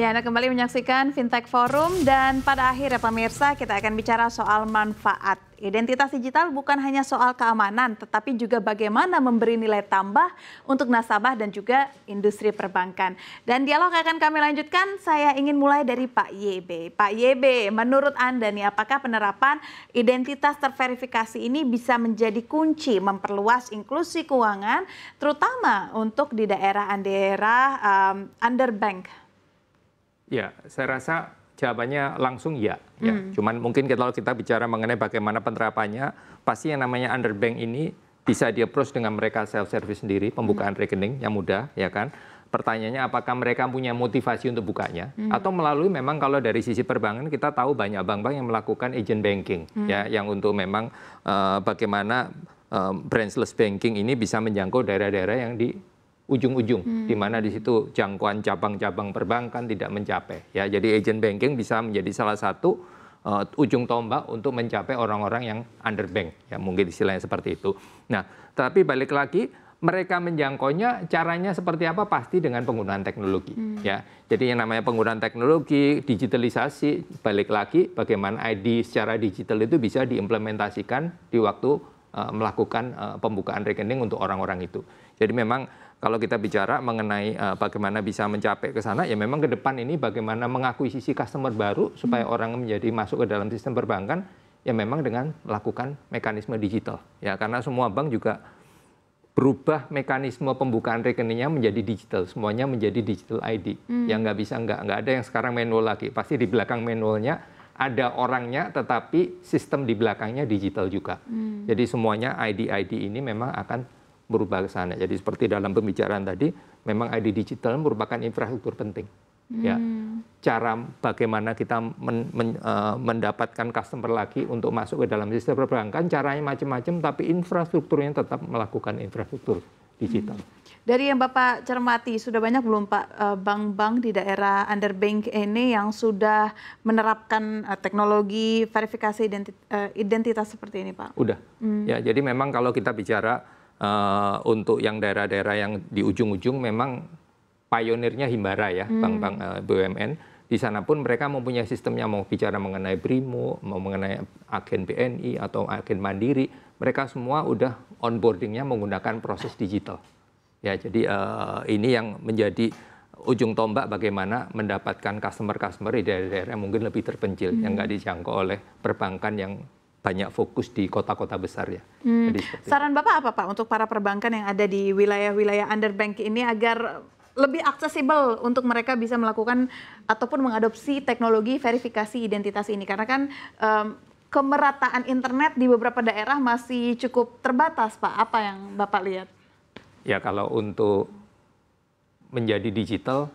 Ya, Anda kembali menyaksikan Fintech Forum dan pada akhirnya pemirsa kita akan bicara soal manfaat. Identitas digital bukan hanya soal keamanan, tetapi juga bagaimana memberi nilai tambah untuk nasabah dan juga industri perbankan. Dan dialog akan kami lanjutkan, saya ingin mulai dari Pak YB. Pak YB, menurut Anda nih, apakah penerapan identitas terverifikasi ini bisa menjadi kunci memperluas inklusi keuangan, terutama untuk di daerah-daerah underbank? Ya, saya rasa jawabannya langsung ya. Cuman mungkin kalau kita bicara mengenai bagaimana penerapannya, pasti yang namanya underbank ini bisa di-approach dengan mereka self-service sendiri, pembukaan rekening yang mudah, ya kan. Pertanyaannya apakah mereka punya motivasi untuk bukanya, atau melalui memang kalau dari sisi perbankan kita tahu banyak bank-bank yang melakukan agent banking, ya, yang untuk memang bagaimana branchless banking ini bisa menjangkau daerah-daerah yang di ujung-ujung, di mana di situ jangkauan cabang-cabang perbankan tidak mencapai. Ya, jadi agent banking bisa menjadi salah satu ujung tombak untuk mencapai orang-orang yang underbank. Ya, mungkin istilahnya seperti itu. Nah, tapi balik lagi, mereka menjangkaunya caranya seperti apa? Pasti dengan penggunaan teknologi. Ya, jadi yang namanya penggunaan teknologi, digitalisasi, balik lagi, bagaimana ID secara digital itu bisa diimplementasikan di waktu melakukan pembukaan rekening untuk orang-orang itu. Jadi memang kalau kita bicara mengenai bagaimana bisa mencapai ke sana, ya memang ke depan ini bagaimana mengakuisisi customer baru supaya orang menjadi masuk ke dalam sistem perbankan, ya memang dengan melakukan mekanisme digital. Ya, karena semua bank juga berubah mekanisme pembukaan rekeningnya menjadi digital, semuanya menjadi digital ID. Yang nggak bisa, nggak ada yang sekarang manual lagi. Pasti di belakang manualnya ada orangnya, tetapi sistem di belakangnya digital juga. Jadi semuanya ID-ID ini memang akan berubah ke sana. Jadi seperti dalam pembicaraan tadi, memang ID digital merupakan infrastruktur penting. Ya, cara bagaimana kita mendapatkan customer lagi untuk masuk ke dalam sistem perbankan, caranya macam-macam, tapi infrastrukturnya tetap melakukan infrastruktur digital. Dari yang Bapak cermati, sudah banyak belum Pak bank-bank di daerah underbank ini yang sudah menerapkan teknologi verifikasi identitas seperti ini, Pak? Udah. Ya, jadi memang kalau kita bicara untuk yang daerah-daerah yang di ujung-ujung memang pionirnya Himbara ya, bank-bank BUMN. Di sana pun mereka mempunyai sistemnya, mau bicara mengenai Brimo, mau mengenai agen BNI atau agen Mandiri, mereka semua udah onboardingnya menggunakan proses digital. Ya, jadi ini yang menjadi ujung tombak bagaimana mendapatkan customer-customer di daerah-daerah yang mungkin lebih terpencil, yang nggak dijangkau oleh perbankan yang banyak fokus di kota-kota besar ya. Jadi saran Bapak apa Pak untuk para perbankan yang ada di wilayah-wilayah underbank ini agar lebih aksesibel untuk mereka bisa melakukan ataupun mengadopsi teknologi verifikasi identitas ini? Karena kan kemerataan internet di beberapa daerah masih cukup terbatas, Pak. Apa yang Bapak lihat? Ya, kalau untuk menjadi digital,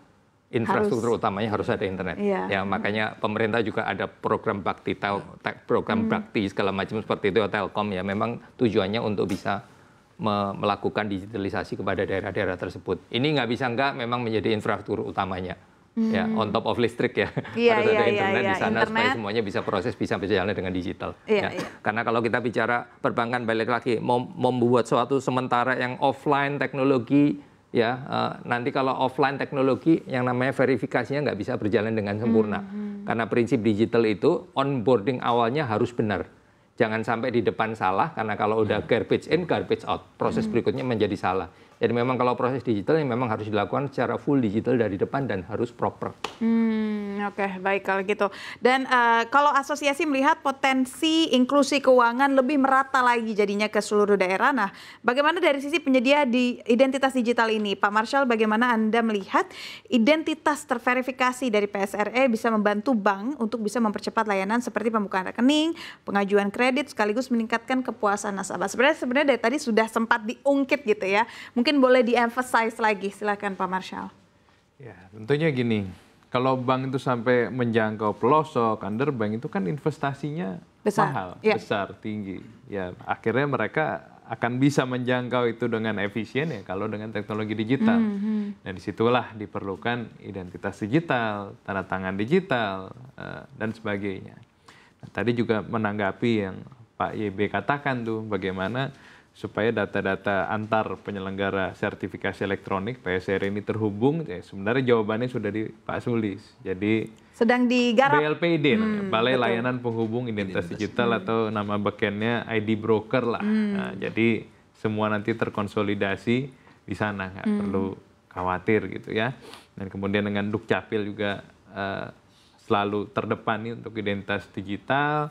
infrastruktur utamanya harus ada internet. Ya, makanya pemerintah juga ada program bakti, program bakti segala macam seperti itu, Telkom ya. Memang tujuannya untuk bisa melakukan digitalisasi kepada daerah-daerah tersebut. Ini nggak bisa memang menjadi infrastruktur utamanya. Ya, on top of listrik ya. Harus ada internet di sana supaya semuanya bisa bisa berjalan dengan digital. Karena kalau kita bicara perbankan, balik lagi membuat suatu sementara yang offline teknologi, ya, nanti kalau offline teknologi yang namanya verifikasinya nggak bisa berjalan dengan sempurna. Karena prinsip digital itu onboarding awalnya harus benar. Jangan sampai di depan salah, karena kalau udah garbage in, garbage out, proses berikutnya menjadi salah. Jadi memang kalau proses digital yang memang harus dilakukan secara full digital dari depan dan harus proper. Oke, baik kalau gitu. Dan kalau asosiasi melihat potensi inklusi keuangan lebih merata lagi jadinya ke seluruh daerah. Nah, bagaimana dari sisi penyedia di identitas digital ini? Pak Marshall, bagaimana Anda melihat identitas terverifikasi dari PSRE bisa membantu bank untuk bisa mempercepat layanan seperti pembukaan rekening, pengajuan kredit, sekaligus meningkatkan kepuasan nasabah? Sebenarnya dari tadi sudah sempat diungkit gitu ya. Mungkin boleh di-emphasize lagi, silakan Pak Marshall. Ya, tentunya gini, kalau bank itu sampai menjangkau pelosok, underbank itu kan investasinya mahal, besar, tinggi. Ya, akhirnya mereka akan bisa menjangkau itu dengan efisien ya kalau dengan teknologi digital. Dan disitulah diperlukan identitas digital, tanda tangan digital, dan sebagainya. Nah, tadi juga menanggapi yang Pak YB katakan tuh, bagaimana supaya data-data antar penyelenggara sertifikasi elektronik PSR ini terhubung. Ya, sebenarnya jawabannya sudah di Pak Sulis. Jadi sedang digarap. BLPID, Balai Layanan Penghubung Identitas Digital atau nama backendnya ID Broker lah. Nah, jadi semua nanti terkonsolidasi di sana, nggak perlu khawatir gitu ya. Dan kemudian dengan Dukcapil juga selalu terdepan nih untuk identitas digital.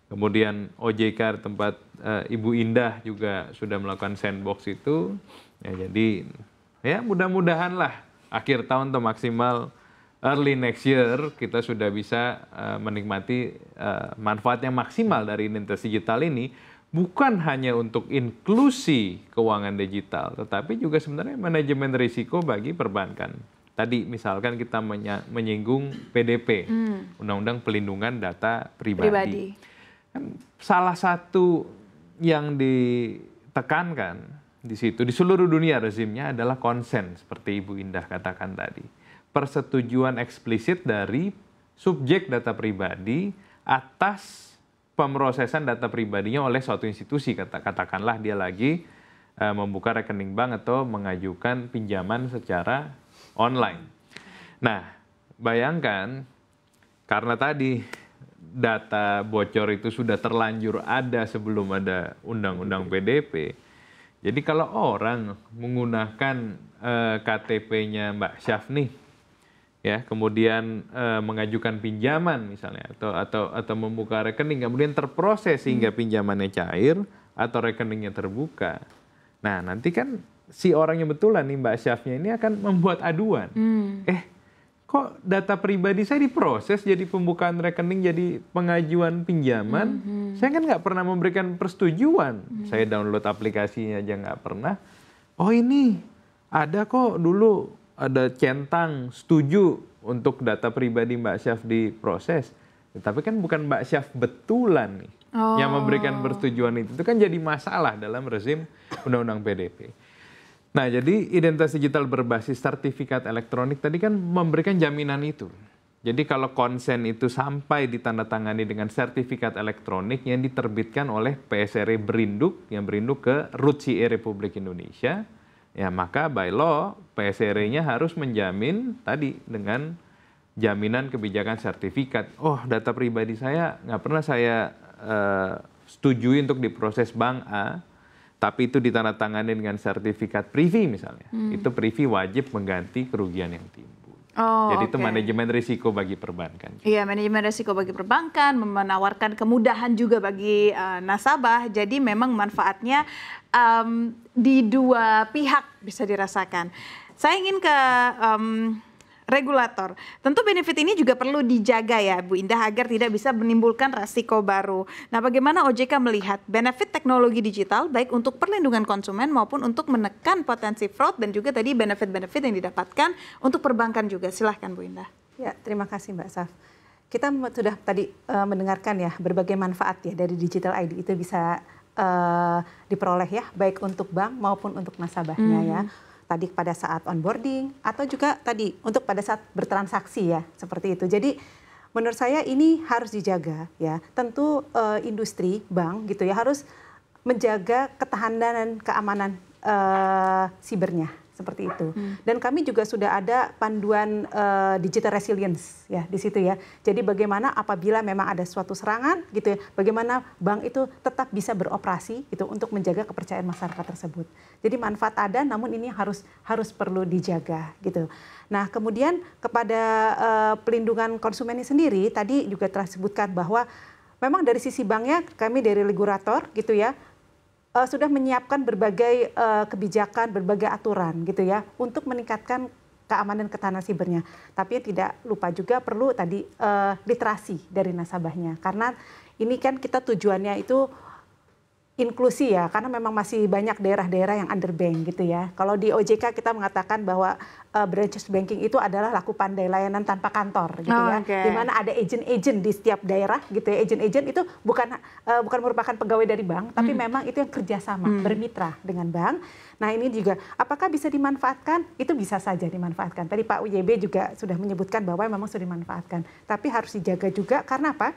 Kemudian OJK tempat Ibu Indah juga sudah melakukan sandbox itu. Ya, jadi ya mudah-mudahan lah akhir tahun atau maksimal early next year kita sudah bisa menikmati manfaat yang maksimal dari identitas digital ini. Bukan hanya untuk inklusi keuangan digital, tetapi juga sebenarnya manajemen risiko bagi perbankan. Tadi misalkan kita menyinggung PDP, Undang-Undang Pelindungan Data Pribadi. Salah satu yang ditekankan di situ, di seluruh dunia rezimnya adalah konsen, seperti Ibu Indah katakan tadi. Persetujuan eksplisit dari subjek data pribadi atas pemrosesan data pribadinya oleh suatu institusi, katakanlah dia lagi membuka rekening bank atau mengajukan pinjaman secara online. Nah, bayangkan karena tadi data bocor itu sudah terlanjur ada sebelum ada undang-undang PDP. Jadi kalau orang menggunakan KTP-nya Mbak Syaf nih, ya, kemudian mengajukan pinjaman misalnya atau membuka rekening, kemudian terproses sehingga pinjamannya cair atau rekeningnya terbuka. Nah, nanti kan si orang yang betulan nih Mbak Syafnya ini akan membuat aduan. Kok data pribadi saya diproses jadi pembukaan rekening, jadi pengajuan pinjaman, saya kan nggak pernah memberikan persetujuan. Saya download aplikasinya aja nggak pernah. Oh ini ada kok dulu ada centang setuju untuk data pribadi Mbak Syaf diproses. Tapi kan bukan Mbak Syaf betulan nih yang memberikan persetujuan itu. Itu kan jadi masalah dalam rezim Undang-Undang PDP. Nah, jadi identitas digital berbasis sertifikat elektronik tadi kan memberikan jaminan itu. Jadi kalau konsen itu sampai ditandatangani dengan sertifikat elektronik yang diterbitkan oleh PSRI berinduk, yang berinduk ke RUT-CE Republik Indonesia, ya maka by law PSRI-nya harus menjamin tadi dengan jaminan kebijakan sertifikat. Oh, data pribadi saya nggak pernah saya setujui untuk diproses bank A, tapi itu ditandatangani dengan sertifikat privy misalnya. Itu privy wajib mengganti kerugian yang timbul. Jadi itu manajemen risiko bagi perbankan. Iya, manajemen risiko bagi perbankan, menawarkan kemudahan juga bagi nasabah. Jadi memang manfaatnya di dua pihak bisa dirasakan. Saya ingin ke regulator. Tentu benefit ini juga perlu dijaga ya Bu Indah agar tidak bisa menimbulkan resiko baru. Nah, bagaimana OJK melihat benefit teknologi digital baik untuk perlindungan konsumen maupun untuk menekan potensi fraud dan juga tadi benefit-benefit yang didapatkan untuk perbankan juga. Silahkan Bu Indah. Ya, terima kasih Mbak Syaf. Kita sudah tadi mendengarkan ya berbagai manfaat ya dari digital ID itu bisa diperoleh ya baik untuk bank maupun untuk nasabahnya ya. Tadi pada saat onboarding atau juga tadi untuk pada saat bertransaksi ya seperti itu. Jadi menurut saya ini harus dijaga ya. Tentu industri bank gitu ya harus menjaga ketahanan dan keamanan sibernya seperti itu. Dan kami juga sudah ada panduan digital resilience ya di situ ya. Jadi bagaimana apabila memang ada suatu serangan gitu ya, bagaimana bank itu tetap bisa beroperasi gitu untuk menjaga kepercayaan masyarakat tersebut. Jadi manfaat ada, namun ini harus perlu dijaga gitu. Nah, kemudian kepada pelindungan konsumen ini sendiri tadi juga telah disebutkan bahwa memang dari sisi banknya kami dari regulator gitu ya sudah menyiapkan berbagai kebijakan, berbagai aturan gitu ya untuk meningkatkan keamanan ketahanan sibernya. Tapi tidak lupa juga perlu tadi literasi dari nasabahnya. Karena ini kan kita tujuannya itu inklusi ya, karena memang masih banyak daerah-daerah yang underbank gitu ya. Kalau di OJK kita mengatakan bahwa branches banking itu adalah laku pandai layanan tanpa kantor gitu ya. Di mana ada agent-agent di setiap daerah gitu ya. Agent-agent itu bukan merupakan pegawai dari bank, tapi memang itu yang kerjasama, bermitra dengan bank. Nah ini juga apakah bisa dimanfaatkan? Itu bisa saja dimanfaatkan. Tadi Pak UYB juga sudah menyebutkan bahwa memang sudah dimanfaatkan. Tapi harus dijaga juga karena apa?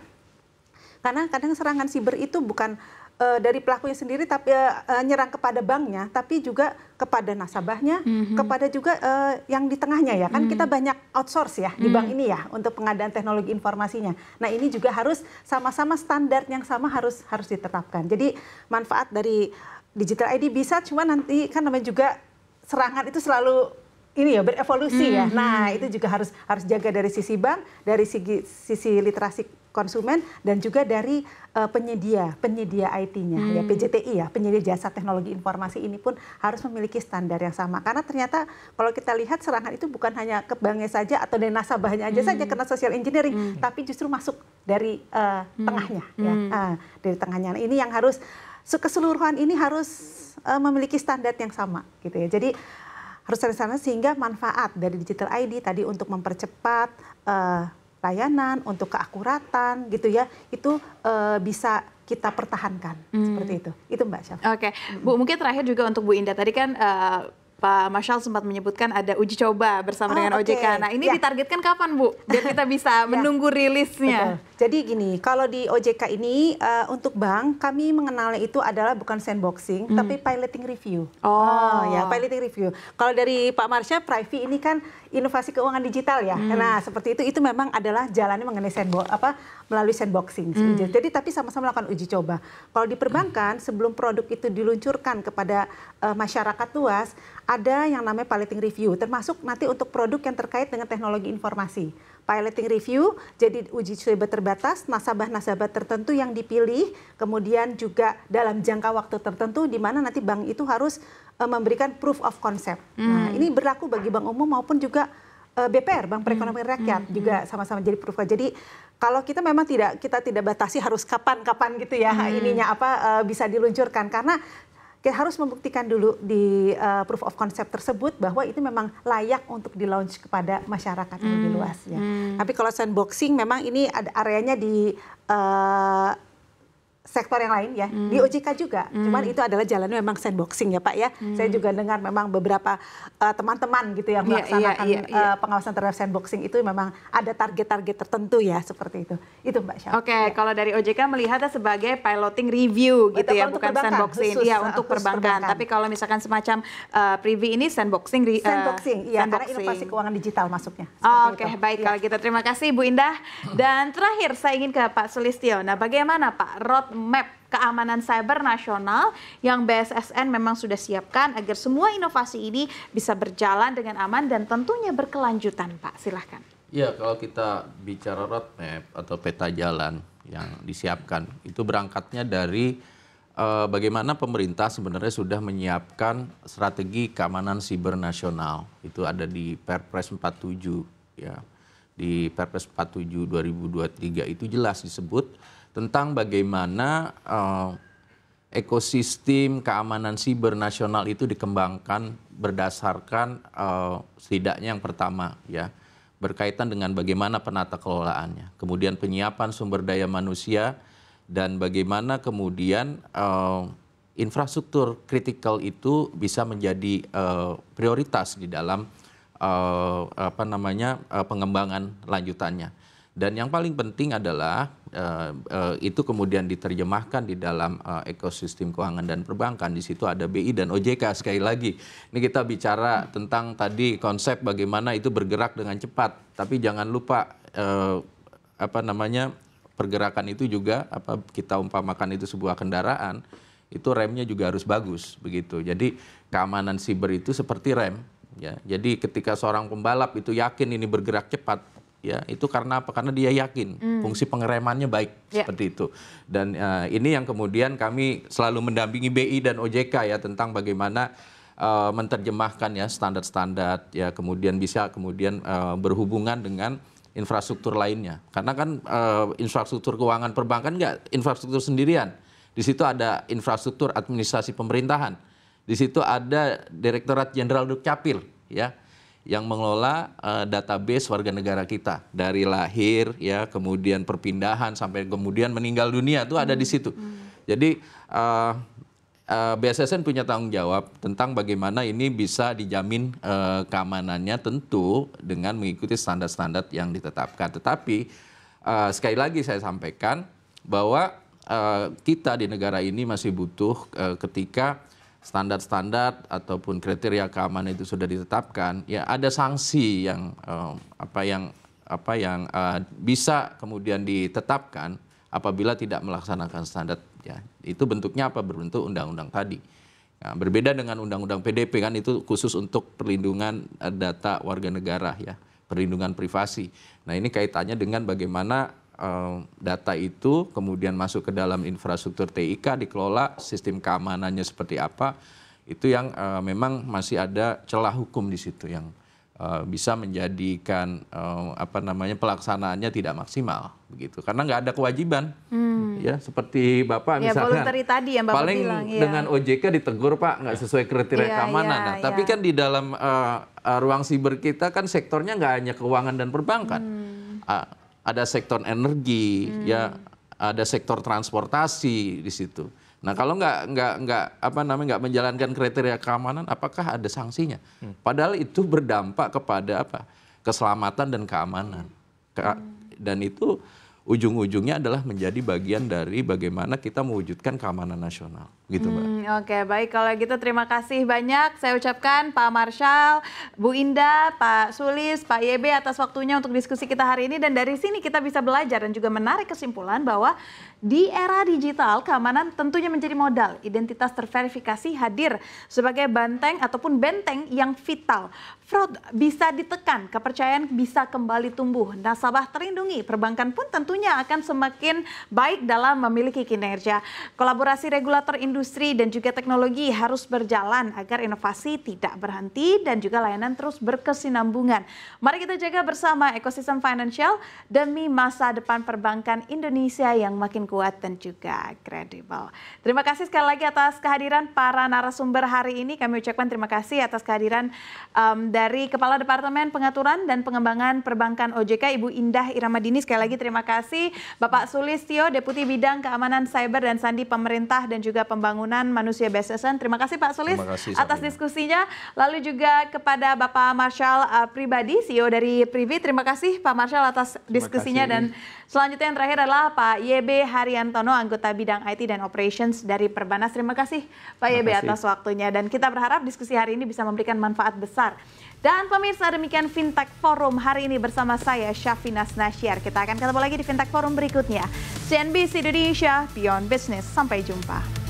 Karena kadang serangan siber itu bukan dari pelakunya sendiri, tapi nyerang kepada banknya, tapi juga kepada nasabahnya, kepada juga yang di tengahnya ya. Kan kita banyak outsource ya di bank ini ya untuk pengadaan teknologi informasinya. Nah ini juga harus sama-sama standar yang sama harus ditetapkan. Jadi manfaat dari Digital ID bisa, cuma nanti kan namanya juga serangan itu selalu ini ya berevolusi ya. Nah itu juga harus jaga dari sisi bank, dari sisi literasi konsumen, dan juga dari penyedia IT-nya ya, PJTI ya, penyedia jasa teknologi informasi ini pun harus memiliki standar yang sama. Karena ternyata kalau kita lihat serangan itu bukan hanya ke banknya saja atau dari nasabahnya aja saja kena social engineering, tapi justru masuk dari tengahnya ya, dari tengahnya. Nah, ini yang harus keseluruhan ini harus memiliki standar yang sama gitu ya. Jadi harus dari sana, sehingga manfaat dari Digital ID tadi untuk mempercepat layanan, untuk keakuratan gitu ya, itu bisa kita pertahankan seperti itu. Itu Mbak Syaf. Oke, Bu, mungkin terakhir juga untuk Bu Indah, tadi kan Pak Marshall sempat menyebutkan ada uji coba bersama dengan OJK. Nah ini ditargetkan kapan Bu? Biar kita bisa menunggu rilisnya. Betul. Jadi gini, kalau di OJK ini untuk bank, kami mengenalnya itu adalah bukan sandboxing, tapi piloting review. Ya, piloting review. Kalau dari Pak Marshall, Privy ini kan inovasi keuangan digital ya. Nah seperti itu memang adalah jalannya mengenai melalui sandboxing. Jadi tapi sama-sama melakukan uji coba. Kalau di perbankan, sebelum produk itu diluncurkan kepada masyarakat luas, ada yang namanya piloting review, termasuk nanti untuk produk yang terkait dengan teknologi informasi. Piloting review, jadi uji coba terbatas, nasabah-nasabah tertentu yang dipilih, kemudian juga dalam jangka waktu tertentu, di mana nanti bank itu harus memberikan proof of concept. Nah, ini berlaku bagi bank umum maupun juga BPR, Bank Perekonomian Rakyat, juga sama-sama jadi proof. Jadi kalau kita memang kita tidak batasi harus kapan-kapan gitu ya, ininya bisa diluncurkan, karena kita harus membuktikan dulu di proof of concept tersebut bahwa itu memang layak untuk di-launch kepada masyarakat yang lebih luas ya. Tapi kalau sandboxing memang ini ada areanya di sektor yang lain ya, di OJK juga. Cuman itu adalah jalannya memang sandboxing ya Pak ya. Saya juga dengar memang beberapa teman-teman gitu yang melaksanakan pengawasan terhadap sandboxing itu memang ada target-target tertentu ya, seperti itu. Itu Mbak Syaf. Oke, kalau dari OJK melihatnya sebagai piloting review gitu ya, bukan sandboxing. Iya, untuk perbankan. Tapi kalau misalkan semacam Privy ini sandboxing. Sandboxing, iya, karena inovasi keuangan digital masuknya. Oke, baik kalau gitu. Terima kasih Bu Indah. Dan terakhir saya ingin ke Pak Sulistyo. Nah, bagaimana Pak roadmap keamanan cyber nasional yang BSSN memang sudah siapkan agar semua inovasi ini bisa berjalan dengan aman dan tentunya berkelanjutan, Pak? Silahkan. Ya, kalau kita bicara roadmap atau peta jalan yang disiapkan, itu berangkatnya dari bagaimana pemerintah sebenarnya sudah menyiapkan strategi keamanan siber nasional. Itu ada di Perpres 47 ya. Di Perpres 47 2023 itu jelas disebut tentang bagaimana ekosistem keamanan siber nasional itu dikembangkan berdasarkan setidaknya yang pertama ya, berkaitan dengan bagaimana penata kelolaannya, kemudian penyiapan sumber daya manusia, dan bagaimana kemudian infrastruktur kritikal itu bisa menjadi prioritas di dalam pengembangan lanjutannya. Dan yang paling penting adalah itu kemudian diterjemahkan di dalam ekosistem keuangan dan perbankan. Di situ ada BI dan OJK. Sekali lagi, ini kita bicara tentang tadi konsep bagaimana itu bergerak dengan cepat. Tapi jangan lupa pergerakan itu juga kita umpamakan itu sebuah kendaraan, itu remnya juga harus bagus begitu. Jadi keamanan siber itu seperti rem. Ya, jadi ketika seorang pembalap itu yakin ini bergerak cepat, ya itu karena apa? Karena dia yakin fungsi pengeremannya baik seperti itu. Dan ini yang kemudian kami selalu mendampingi BI dan OJK ya tentang bagaimana menerjemahkan ya standar-standar ya, kemudian bisa berhubungan dengan infrastruktur lainnya. Karena kan infrastruktur keuangan perbankan nggak infrastruktur sendirian. Di situ ada infrastruktur administrasi pemerintahan. Di situ ada Direktorat Jenderal Dukcapil ya, yang mengelola database warga negara kita dari lahir ya, kemudian perpindahan sampai kemudian meninggal dunia itu ada di situ. Jadi BSSN punya tanggung jawab tentang bagaimana ini bisa dijamin keamanannya, tentu dengan mengikuti standar-standar yang ditetapkan. Tetapi sekali lagi saya sampaikan bahwa kita di negara ini masih butuh ketika standar-standar ataupun kriteria keamanan itu sudah ditetapkan, ya ada sanksi yang bisa kemudian ditetapkan apabila tidak melaksanakan standar. Ya, itu bentuknya apa? Berbentuk undang-undang tadi. Nah, berbeda dengan undang-undang PDP kan itu khusus untuk perlindungan data warga negara ya, perlindungan privasi. Nah ini kaitannya dengan bagaimana data itu kemudian masuk ke dalam infrastruktur TIK, dikelola, sistem keamanannya seperti apa, itu yang memang masih ada celah hukum di situ yang bisa menjadikan pelaksanaannya tidak maksimal begitu, karena nggak ada kewajiban. Ya seperti Bapak misalkan tadi yang Bapak paling bilang, dengan OJK ditegur Pak nggak sesuai kriteria keamanan. Tapi kan di dalam ruang siber kita kan sektornya nggak hanya keuangan dan perbankan. Ada sektor energi, ya, ada sektor transportasi di situ. Nah, kalau nggak menjalankan kriteria keamanan, apakah ada sanksinya? Padahal itu berdampak kepada keselamatan dan keamanan. Dan itu ujung-ujungnya adalah menjadi bagian dari bagaimana kita mewujudkan keamanan nasional. Gitu, Mbak. Oke, baik. Kalau gitu terima kasih banyak. Saya ucapkan Pak Marshall, Bu Indah, Pak Sulis, Pak YB atas waktunya untuk diskusi kita hari ini. Dan dari sini kita bisa belajar dan juga menarik kesimpulan bahwa di era digital, keamanan tentunya menjadi modal. Identitas terverifikasi hadir sebagai benteng ataupun benteng yang vital. Fraud bisa ditekan, kepercayaan bisa kembali tumbuh. Nasabah terlindungi, perbankan pun tentunya akan semakin baik dalam memiliki kinerja. Kolaborasi regulator industri dan juga teknologi harus berjalan agar inovasi tidak berhenti dan juga layanan terus berkesinambungan. Mari kita jaga bersama ekosistem financial demi masa depan perbankan Indonesia yang makin kuat dan juga kredibel. Terima kasih sekali lagi atas kehadiran para narasumber hari ini. Kami ucapkan terima kasih atas kehadiran dari Kepala Departemen Pengaturan dan Pengembangan Perbankan OJK, Ibu Indah Iramadini. Sekali lagi terima kasih. Bapak Sulistyo, Deputi Bidang Keamanan Cyber dan Sandi Pemerintah dan juga Pembangunan Manusia BSSN. Terima kasih Pak Sulis atas diskusinya. Lalu juga kepada Bapak Marshall pribadi, CEO dari Privi. Terima kasih Pak Marshall atas diskusinya. Dan selanjutnya yang terakhir adalah Pak YB Haryantono, anggota bidang IT dan Operations dari Perbanas. Terima kasih Pak YB atas waktunya. Dan kita berharap diskusi hari ini bisa memberikan manfaat besar. Dan pemirsa, demikian Fintech Forum hari ini bersama saya Syafina Nasyar. Kita akan ketemu lagi di Fintech Forum berikutnya. CNBC Indonesia, Beyond Business. Sampai jumpa.